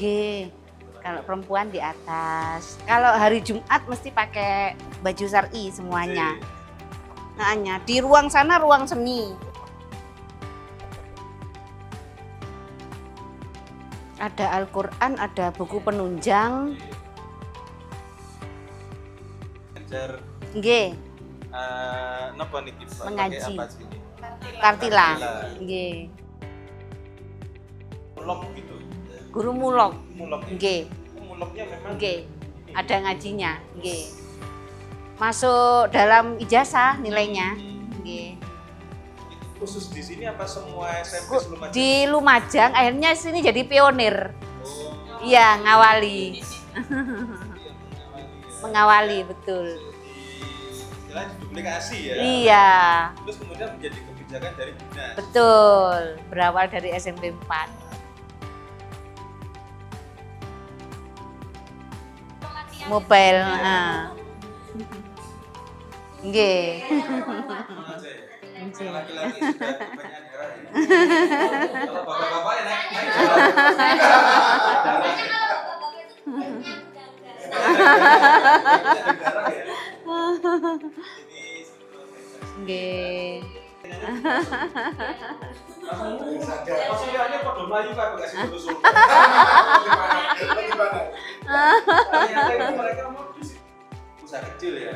G. Kalau perempuan di atas. Kalau hari Jumat mesti pakai baju syar'i semuanya. Hanya di ruang sana ruang seni. Ada Al-Quran, ada buku penunjang. Ngajar Nggih, napa niki Pak? Mengaji. Pakai apa sini? Kartila. Nggih. Mulok gitu. Guru mulok. Mulok. Nggih. Muloknya memang. Nggih. Ada ngajinya. Nggih. Masuk dalam ijazah nilainya. Nggih. Khusus di sini apa semua SMP Lumajang? Di Lumajang akhirnya sini jadi pionir. Oh. Iya, ngawali. Mengawali, betul. Istilahnya duplikasi ya. Iya, Terus kemudian menjadi kebijakan dari dinas. betul. Berawal dari SMP 4. Mobile, nggih. Yang laki-laki sudah kebanyakan darah ya. Kalau bapak-bapak enak darah ya. Nggih. Maksudnya pada Melayu kan enggak sih usul. Ternyata itu mereka mau usaha kecil ya.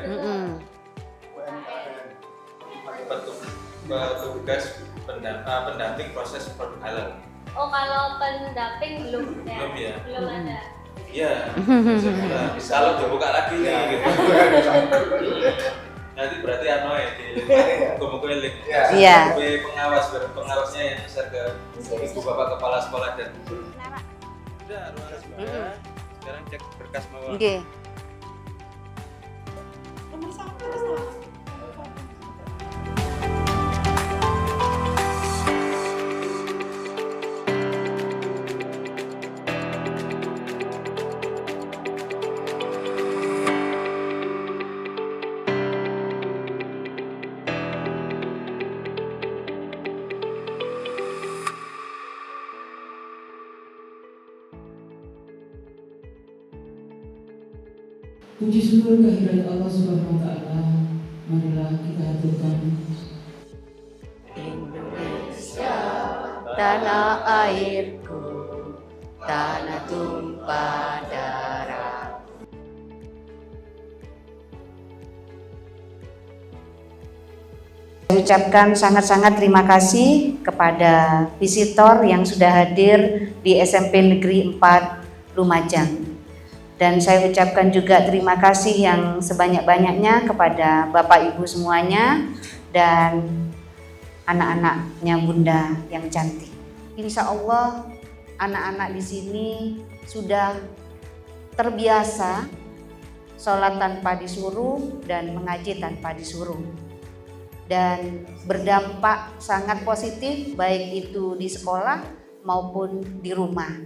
Petugas pendamping proses produk halal. Oh, kalau pendamping belum ya? Belum ya? Belum ada. Iya. Bisa lo dibuka lagi nih gitu. Nanti berarti anu ya di Gomokuelik. Iya. Pengawasnya yang besar ke ibu bapak kepala sekolah dan udah ruangan sebelah. Sekarang cek berkas mau. Nggih. Puji syukur kehadirat Allah Subhanahu wa taala. Marilah kita haturkan Indonesia, tanah airku, tanah tumpah darah. Saya ucapkan sangat-sangat terima kasih kepada visitor yang sudah hadir di SMP Negeri 4 Lumajang. Dan saya ucapkan juga terima kasih yang sebanyak-banyaknya kepada Bapak Ibu semuanya dan anak-anaknya Bunda yang cantik. Insya Allah anak-anak di sini sudah terbiasa sholat tanpa disuruh dan mengaji tanpa disuruh. Dan berdampak sangat positif baik itu di sekolah maupun di rumah.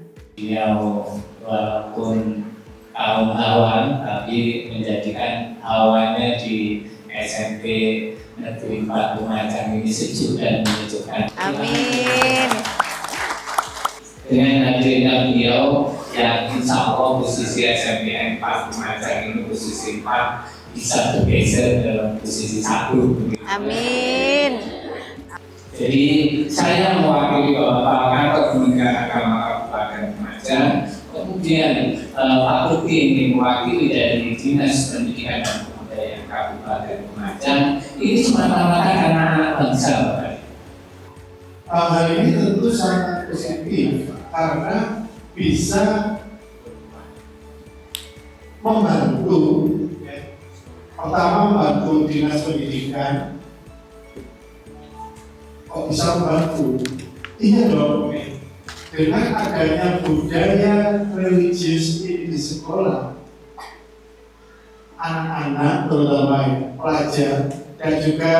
Walaupun awal tapi menjadikan awalnya di SMP Negeri 4 Lumajang ini sejuk dan menyejukkan. Amin. Dengan hadirnya beliau yang insya Allah posisi SMP 4 Lumajang ini posisi 4 bisa bergeser dalam posisi 1. Amin. Jadi saya mewakili Bapak Kantor Kementerian Agama Kabupaten Lumajang. Kemudian Pak Bukti ini mewakili dari Dinas Pendidikan dan Kebudayaan Kabupaten Lumajang. Ini semata-mata anak-anak bangsa, Bapak. Hal ini tentu sangat positif karena bisa membantu, pertama membantu Dinas Pendidikan. Kok bisa membantu? Iya dong. Dengan adanya budaya religius ini di sekolah, anak-anak terutama pelajar dan juga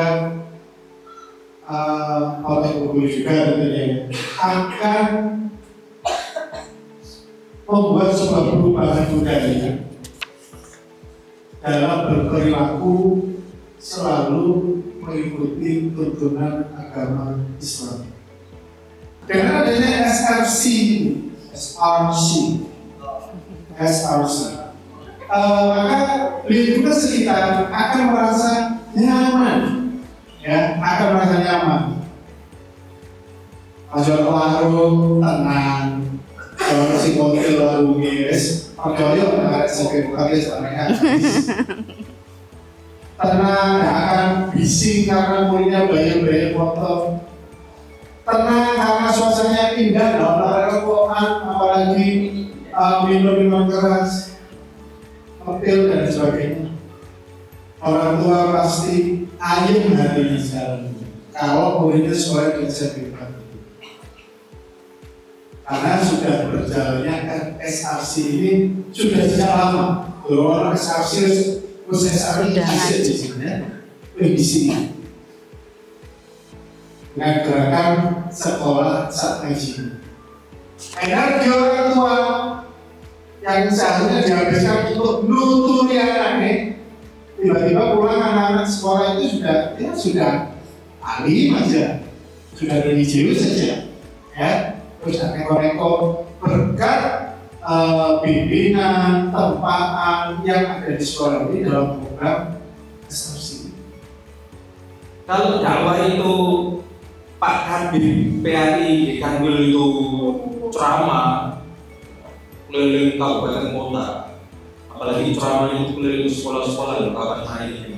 oleh guru juga tentunya akan membuat sebuah perubahan budaya dalam berperilaku selalu mengikuti tuntunan agama Islam. Dengan adanya SRC SRC. Maka lingkungan sekitar akan merasa nyaman, ya, akan merasa nyaman. Ajar warung tenang, kalau si kontil lalu guys, percaya nggak sampai buka guys, tenang, nggak akan bising karena mulanya banyak foto. Tenang karena suasananya indah, nggak rokokan, apalagi minum keras, mobil dan sebagainya. Orang tua pasti ayam hatinya sekarang. Kalau muridnya sesuai dengan sertifikat. Karena sudah berjalannya SRC ini sudah sejak lama. Orang SRC proses di sini. Dengan gerakan sekolah saat ngaji. Energi orang tua yang seharusnya dihabiskan untuk nuturi anaknya, tiba-tiba pulang anak-anak sekolah itu sudah alim aja, sudah religius saja, ya. Sudah neko-neko berkat bimbingan, tempaan yang ada di sekolah ini dalam program SRC. Kalau dakwah itu Pak Kabir PRI di Kanwil itu ceramah keliling kabupaten kota, apalagi ceramah itu keliling sekolah-sekolah di kabupaten ini,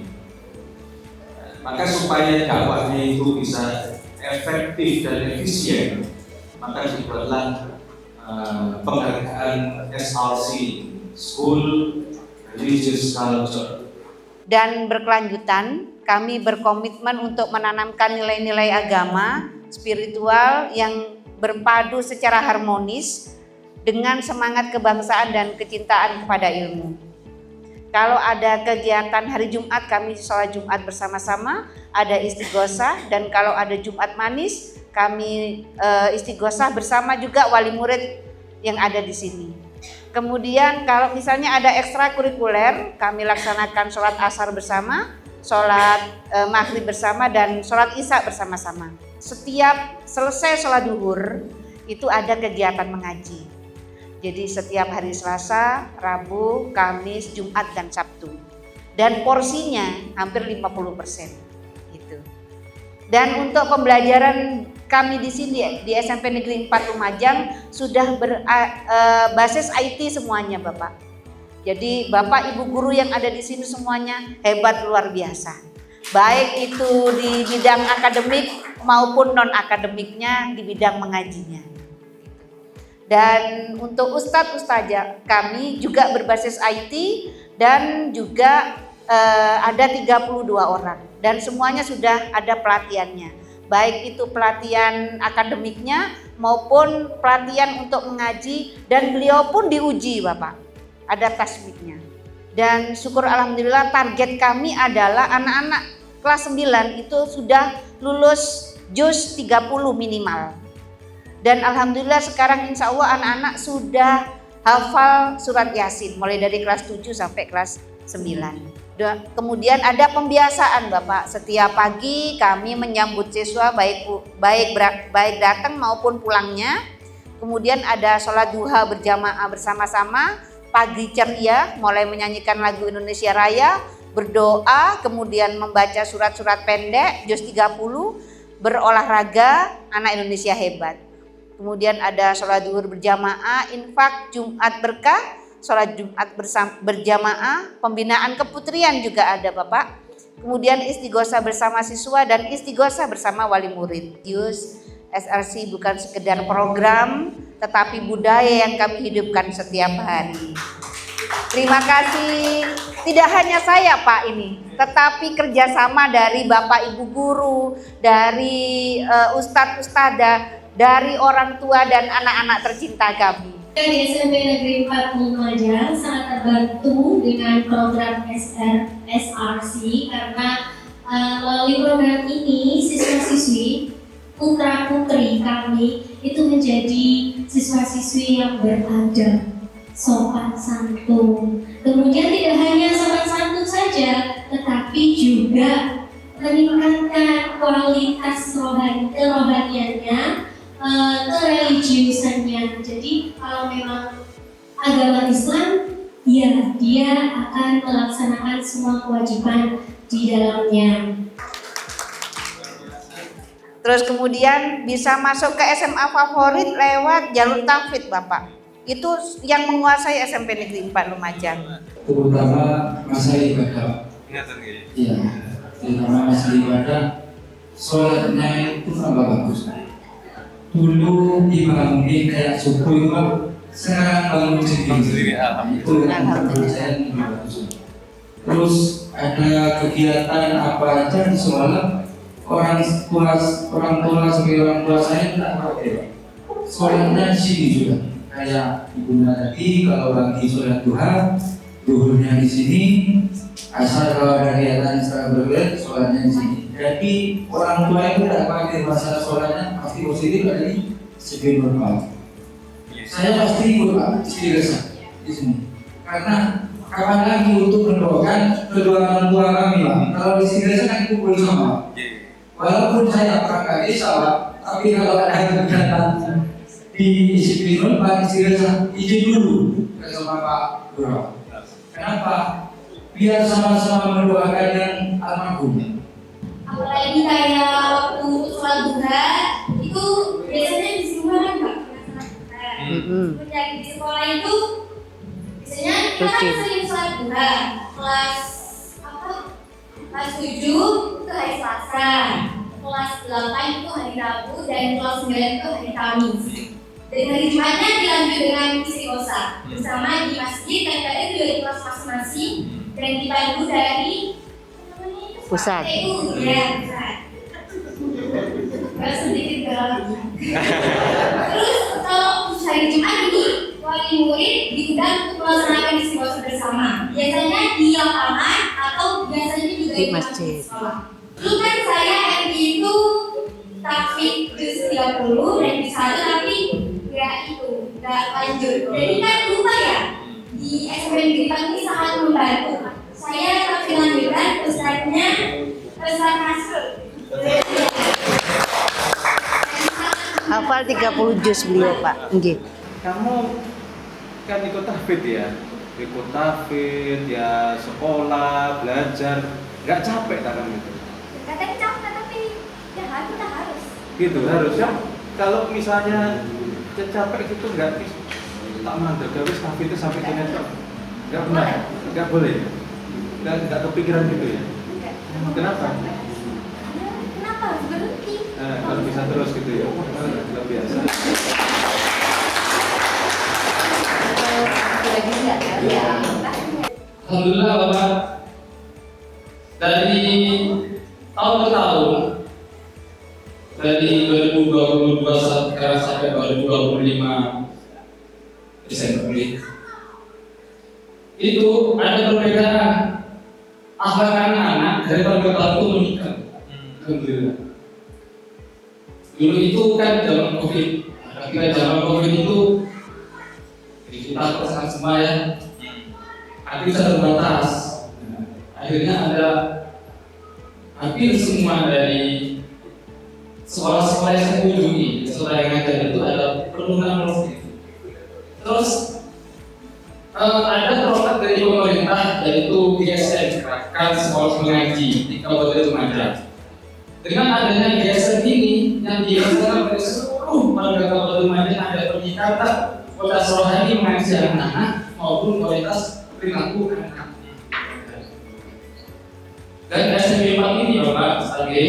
maka supaya dakwahnya itu bisa efektif dan efisien, maka dibuatlah penghargaan SRC School Religious Culture. Dan berkelanjutan, kami berkomitmen untuk menanamkan nilai-nilai agama, spiritual yang berpadu secara harmonis dengan semangat kebangsaan dan kecintaan kepada ilmu. Kalau ada kegiatan hari Jumat, kami sholat Jumat bersama-sama, ada istighosah, dan kalau ada Jumat manis, kami istighosah bersama juga wali murid yang ada di sini. Kemudian kalau misalnya ada ekstrakurikuler, kami laksanakan sholat asar bersama, sholat maghrib bersama, dan sholat isya bersama-sama. Setiap selesai sholat duhur, itu ada kegiatan mengaji. Jadi setiap hari Selasa, Rabu, Kamis, Jumat, dan Sabtu. Dan porsinya hampir 50%. Gitu. Dan untuk pembelajaran kami di sini di SMP Negeri 4 Lumajang sudah berbasis IT semuanya, Bapak. Jadi Bapak Ibu guru yang ada di sini semuanya hebat luar biasa. Baik itu di bidang akademik maupun non akademiknya di bidang mengajinya. Dan untuk ustadz-ustazah kami juga berbasis IT dan juga ada 32 orang dan semuanya sudah ada pelatihannya. Baik itu pelatihan akademiknya maupun pelatihan untuk mengaji, dan beliau pun diuji Bapak, ada tasbihnya. Dan syukur alhamdulillah target kami adalah anak-anak kelas 9 itu sudah lulus juz 30 minimal. Dan alhamdulillah sekarang insya Allah anak-anak sudah hafal surat Yasin mulai dari kelas 7 sampai kelas 9. Kemudian ada pembiasaan Bapak, setiap pagi kami menyambut siswa baik datang maupun pulangnya. Kemudian ada sholat duha berjamaah bersama-sama, pagi ceria mulai menyanyikan lagu Indonesia Raya, berdoa, kemudian membaca surat-surat pendek juz 30, berolahraga, anak Indonesia hebat. Kemudian ada sholat duhur berjamaah, infak, Jumat berkah, sholat Jumat berjamaah, pembinaan keputrian juga ada Bapak. Kemudian istighosah bersama siswa dan istighosah bersama wali murid. SRC bukan sekedar program, tetapi budaya yang kami hidupkan setiap hari. Terima kasih. Tidak hanya saya Pak ini, tetapi kerjasama dari Bapak Ibu guru, dari ustadz-ustadzah, dari orang tua dan anak-anak tercinta kami. Di SMP Negeri 4 Lumajang sangat terbantu dengan program SRC karena melalui program ini siswa-siswi putra-putri kami itu menjadi siswa-siswi yang beradab, sopan santun. Kemudian tidak hanya sopan santun saja, tetapi juga meningkatkan kualitas kerohaniannya, kereligiusannya. Jadi kalau memang agama Islam melaksanakan semua kewajiban di dalamnya. Terus kemudian bisa masuk ke SMA favorit lewat jalur tahfidz Bapak. Itu yang menguasai SMP Negeri 4 Lumajang. Terutama masa ibadah. Ingatan gitu. Iya, terutama masa ibadah, sholatnya itu tambah bagus. Dulu imamnya kayak subuh itu, sekarang bangun sendiri. Itu yang menurut saya lebih bagus. Terus ada kegiatan apa aja di sekolah, orang tua sebagai orang tua saya tidak pakai. Sholatnya di sini juga. Kayak ibu tadi kalau lagi sholat duha, duhurnya di sini, asal kalau ada kegiatan secara berbeda, sholatnya di sini. Jadi orang tua itu tidak pakai masalah sholatnya pasti positif dari segi normal. Saya pasti ikut Pak istighosah di sini, karena kapan lagi untuk mendoakan kedua orang tua kami Pak. Kalau istighosah kan kumpul sama. Walaupun saya pernah salah, tapi kalau ada kegiatan di disiplin Pak istighosah izin dulu sama Pak Guru. Kenapa? Biar sama-sama mendoakan yang almarhum. Apalagi kayak waktu sholat duha itu biasanya di rumah kan Pak. Yang di sekolah itu biasanya kita kan sering sholat duha kelas 7 itu hari Selasa, kelas 8 itu hari Rabu, dan kelas 9 itu hari Kamis. Dan hari Jumatnya dilanjut dengan istighosah bersama di masjid, dan kalian juga di kelas masing-masing dan dipandu dari Pusat. PU ya, pusat. Gak sedikit galau. Terus kalau hari Jumat ini wali murid diundang untuk melaksanakan istighosah bersama. Biasanya di lapangan atau biasanya juga di masjid sekolah. Dulu kan saya MD itu tahfidz juz 30 dan di 1 tapi nggak lanjut. Jadi kan lupa ya, di SMP Negeri 4 ini sangat membantu. Saya tahfidz lanjutan, ustadznya Ustadz Nasrul. Hafal 30 juz beliau Pak. Nggih. Kamu kan ikut tahfidz ya? Ikut tahfidz ya, sekolah, belajar, nggak capek tak kamu itu? Katanya capek tapi ya kita harus. Gitu harus ya. Kalau misalnya capek gitu nggak tak mandek wis tahfidz sampai kena tok. Nggak pernah, nggak boleh. Nggak kepikiran gitu ya? Kenapa? Kenapa harus berhenti? Kalau bisa terus gitu ya, luar biasa. Alhamdulillah Bapak, dari tahun ke tahun, dari 2022 sekarang sampai 2025 Desember itu ada perbedaan akhlak anak-anak dari tahun ke tahun itu meningkat. Alhamdulillah. Dulu itu kan zaman COVID, kita zaman COVID itu kita pesan semua ya, aktivitas terbatas. Akhirnya ada hampir semua dari sekolah-sekolah yang saya kunjungi, sekolah yang ada itu ada penurunan profil. Terus ada program dari pemerintah yaitu GSM, Gerakan Sekolah Mengaji di Kabupaten Lumajang. Dengan adanya GSM ini yang dirasakan oleh seluruh warga Kabupaten Lumajang ada peningkatan kualitas rohani mengaji anak-anak maupun kualitas perilaku anak-anak. Dan SMP 4 ini Bapak sebagai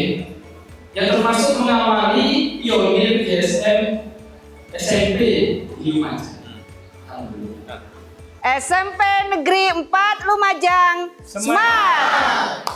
yang termasuk mengawali pionir GSM SMP di Lumajang. SMP Negeri 4 Lumajang Smart.